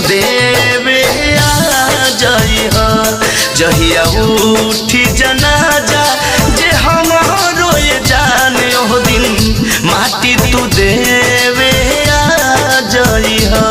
देवे आ जाइहा। जहिया उठी जनाजा जे हमारो ये जाने ओ दिन माटी तू देवे आ जाइहा।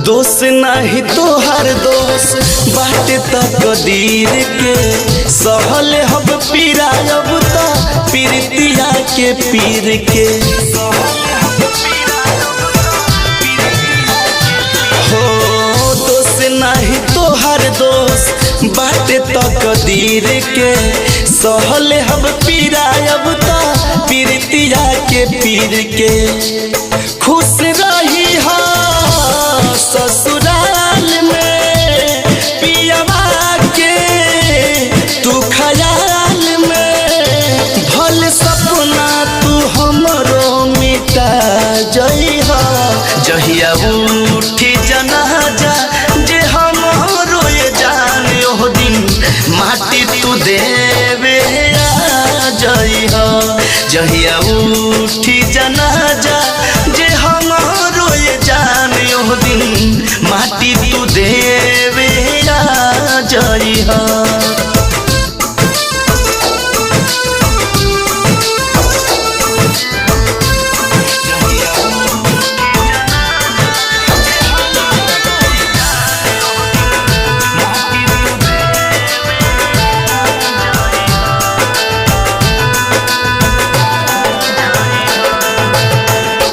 दोष नहीं तोहर दोष बाटे तकदीर के सहल हब पीरा अब त पीरतिया के पीर के हो। दोष नहीं तोहर दोष बाटे तकदीर के सहल हब पीरा अब त पीरतिया के पीर के। खुश रही हा ससुराल में पियवा के तू ख्याल में भल सपना तू हमरो मिटा जइहा। जहिया उठी जनाजा जे हमरो ये जाने ओ दिन माटी तू देवे आ जइहा। जहिया उठी जनाजा जे हमरो ये जाने ओ दिन माटी तू देवे आ जाइहा।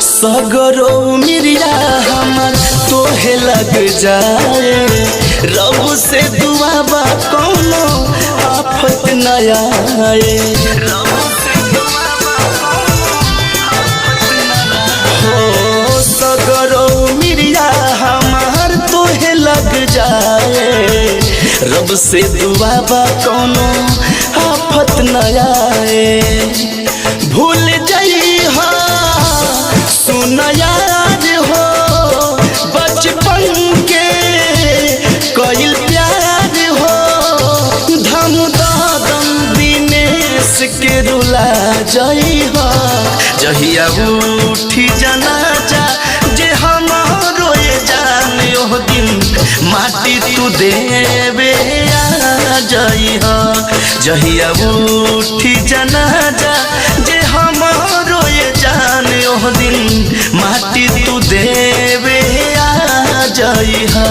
सगरो मिरिया हमर तोहे लग जाए रब से दुआ बा कौनो आफत न आए। हो सगरो मिरिया हमर तोहे लग जाए रब से दुआ बा कौनो आफत न आए। भूल जइहा सुन याद हो बचपन के कइल प्यार हो। धम दादम दिनेश के रुला जइहा। जहिया उठी जनाजा जे हमारो ये जाने ओ दिन माटी तू देवे आ जइहा। जहिया उठी जनाजा जे हमारो ये जाने ओ दिन माटी तू देवे आ जाइहा।